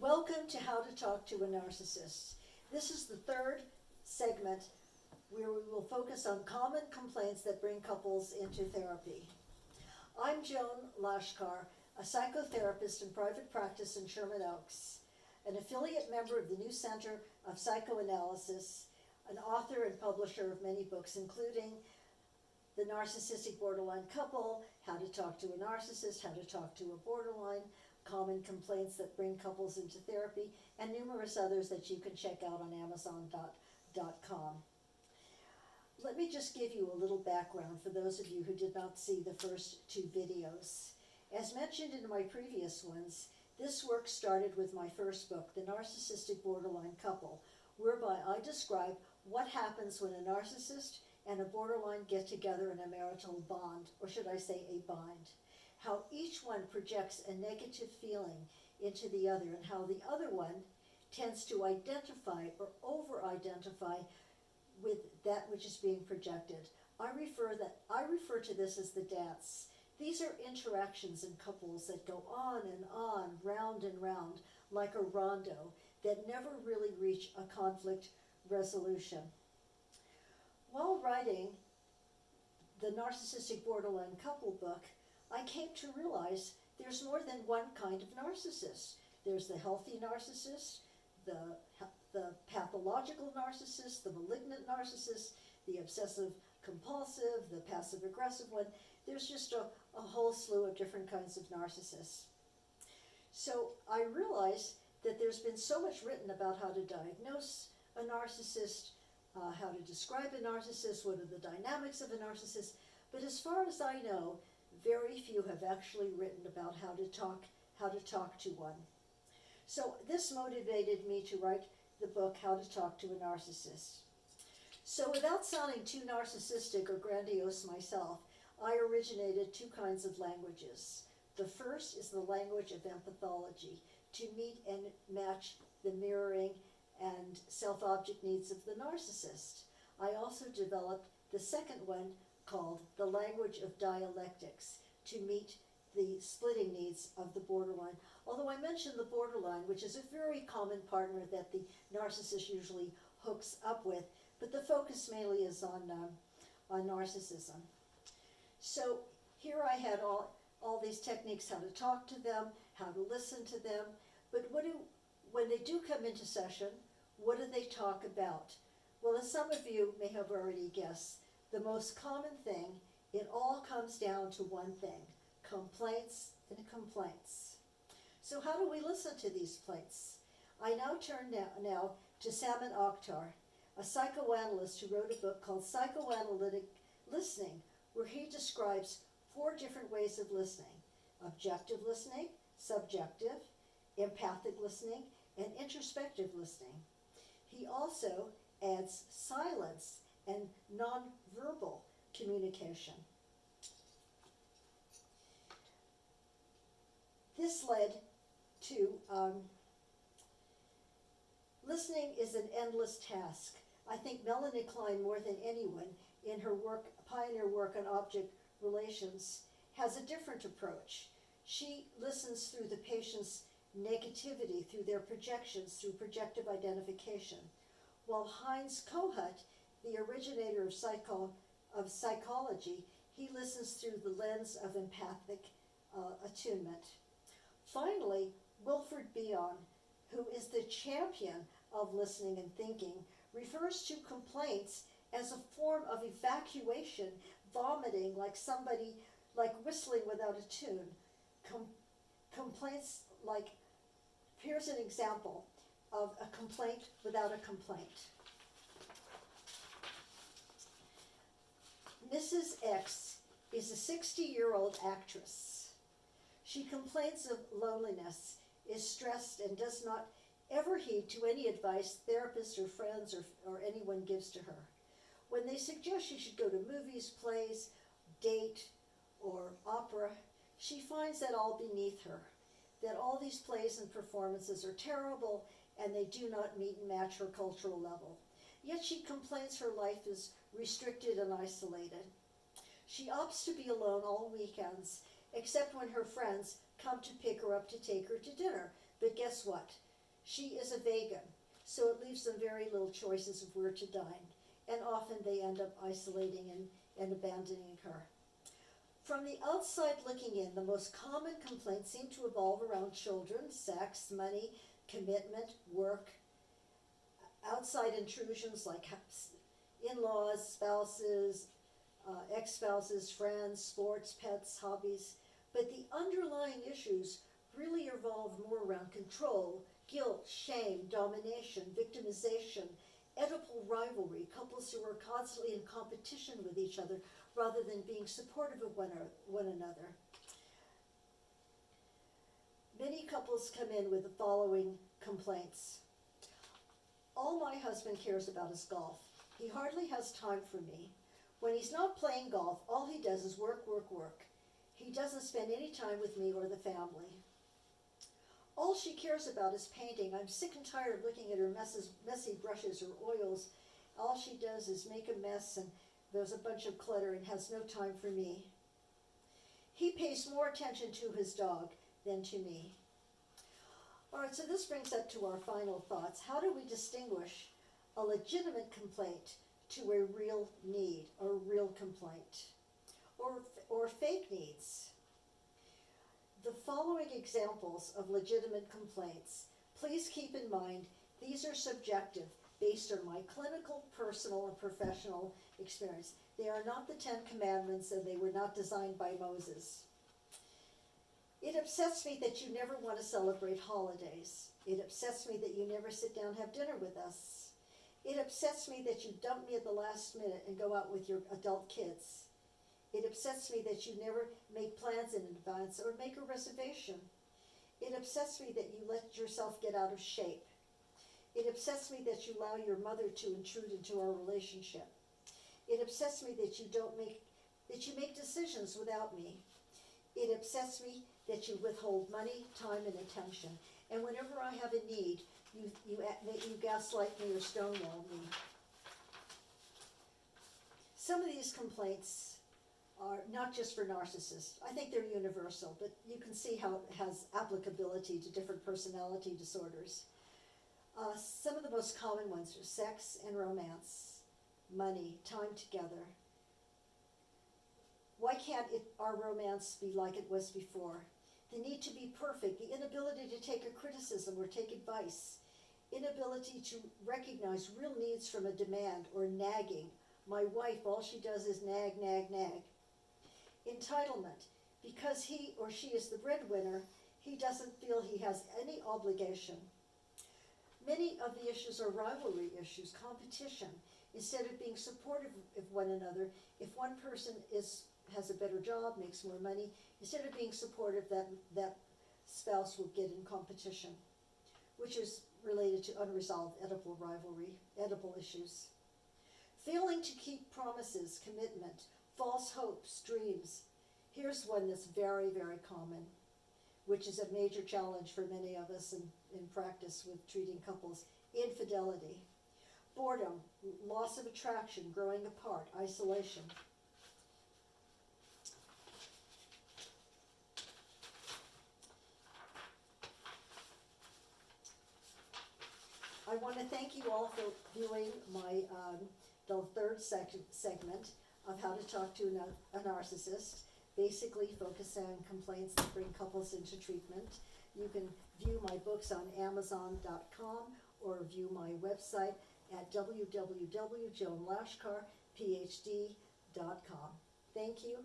Welcome to How to Talk to a Narcissist. This is the third segment where we will focus on common complaints that bring couples into therapy. I'm Joan Lachkar, a psychotherapist in private practice in Sherman Oaks, an affiliate member of the New Center of Psychoanalysis, an author and publisher of many books, including The Narcissistic Borderline Couple, How to Talk to a Narcissist, How to Talk to a Borderline, Common Complaints that Bring Couples into Therapy, and numerous others that you can check out on Amazon.com. Let me just give you a little background for those of you who did not see the first two videos. As mentioned in my previous ones, this work started with my first book, The Narcissistic Borderline Couple, whereby I describe what happens when a narcissist and a borderline get together in a marital bond, or should I say a bind. How each one projects a negative feeling into the other, and how the other one tends to identify or over-identify with that which is being projected. I refer to this as the dance. These are interactions in couples that go on, round and round, like a rondo, that never really reach a conflict resolution. While writing the Narcissistic Borderline Couple book, I came to realize there's more than one kind of narcissist. There's the healthy narcissist, the pathological narcissist, the malignant narcissist, the obsessive-compulsive, the passive-aggressive one. There's just a whole slew of different kinds of narcissists. So I realized that there's been so much written about how to diagnose a narcissist, how to describe a narcissist, what are the dynamics of a narcissist, but as far as I know, very few have actually written about how to talk to one. So this motivated me to write the book, How to Talk to a Narcissist. So without sounding too narcissistic or grandiose myself, I originated two kinds of languages. The first is the language of empathology, to meet and match the mirroring and self-object needs of the narcissist. I also developed the second one called the language of dialectics, to meet the splitting needs of the borderline. Although I mentioned the borderline, which is a very common partner that the narcissist usually hooks up with, but the focus mainly is on narcissism. So here I had all these techniques, how to talk to them, how to listen to them, but when they do come into session, what do they talk about? Well, as some of you may have already guessed, the most common thing, it all comes down to one thing: complaints and complaints. So how do we listen to these plaints? I now turn now to Salman Akhtar, a psychoanalyst who wrote a book called Psychoanalytic Listening, where he describes 4 different ways of listening: objective listening, subjective, empathic listening, and introspective listening. He also adds silence and nonverbal communication. This led to listening is an endless task. I think Melanie Klein, more than anyone, in her pioneer work on object relations, has a different approach. She listens through the patient's negativity, through their projections, through projective identification. While Heinz Kohut, the originator of psychology, he listens through the lens of empathic attunement. Finally, Wilfred Bion, who is the champion of listening and thinking, refers to complaints as a form of evacuation, vomiting, like whistling without a tune. Complaints like, here's an example of a complaint without a complaint. Mrs. X is a 60-year-old actress. She complains of loneliness, is stressed, and does not ever heed to any advice therapists or friends or anyone gives to her. When they suggest she should go to movies, plays, date, or opera, she finds that all beneath her, that all these plays and performances are terrible and they do not meet and match her cultural level. Yet she complains her life is restricted and isolated. She opts to be alone all weekends, except when her friends come to pick her up to take her to dinner, But guess what? She is a vegan, so it leaves them very little choices of where to dine, and often they end up isolating and abandoning her. From the outside looking in, the most common complaints seem to evolve around children, sex, money, commitment, work, outside intrusions like in-laws, spouses, ex-spouses, friends, sports, pets, hobbies. But the underlying issues really revolve more around control, guilt, shame, domination, victimization, Oedipal rivalry, couples who are constantly in competition with each other rather than being supportive of one another. Many couples come in with the following complaints. All my husband cares about is golf. He hardly has time for me. When he's not playing golf, all he does is work, work, work. He doesn't spend any time with me or the family. All she cares about is painting. I'm sick and tired of looking at her messy brushes or oils. All she does is make a mess, and there's a bunch of clutter, and has no time for me. He pays more attention to his dog than to me. All right, so this brings up to our final thoughts. How do we distinguish a legitimate complaint to a real need or real complaint or fake needs? The following examples of legitimate complaints, please keep in mind these are subjective based on my clinical, personal, and professional experience. They are not the 10 Commandments, and they were not designed by Moses. It upsets me that you never want to celebrate holidays. It upsets me that you never sit down and have dinner with us. It upsets me that you dump me at the last minute and go out with your adult kids. It upsets me that you never make plans in advance or make a reservation. It upsets me that you let yourself get out of shape. It upsets me that you allow your mother to intrude into our relationship. It upsets me that you make decisions without me. It upsets me that you withhold money, time, and attention. And whenever I have a need, you gaslight me or stonewall me. Some of these complaints are not just for narcissists. I think they're universal, but you can see how it has applicability to different personality disorders. Some of the most common ones are sex and romance, money, time together. Why can't our romance be like it was before? The need to be perfect, the inability to take a criticism or take advice, inability to recognize real needs from a demand or nagging. My wife, all she does is nag, nag, nag. Entitlement. Because he or she is the breadwinner, he doesn't feel he has any obligation. Many of the issues are rivalry issues, competition. Instead of being supportive of one another, if one person has a better job, makes more money, instead of being supportive, that spouse will get in competition, which is related to unresolved Oedipal rivalry, Oedipal issues. Failing to keep promises, commitment, false hopes, dreams. Here's one that's very, very common, which is a major challenge for many of us in practice with treating couples. Infidelity, boredom, loss of attraction, growing apart, isolation. I want to thank you all for viewing the third segment of how to talk to a narcissist, basically focusing on complaints that bring couples into treatment. You can view my books on Amazon.com or view my website at www.joanlachkarphd.com. Thank you.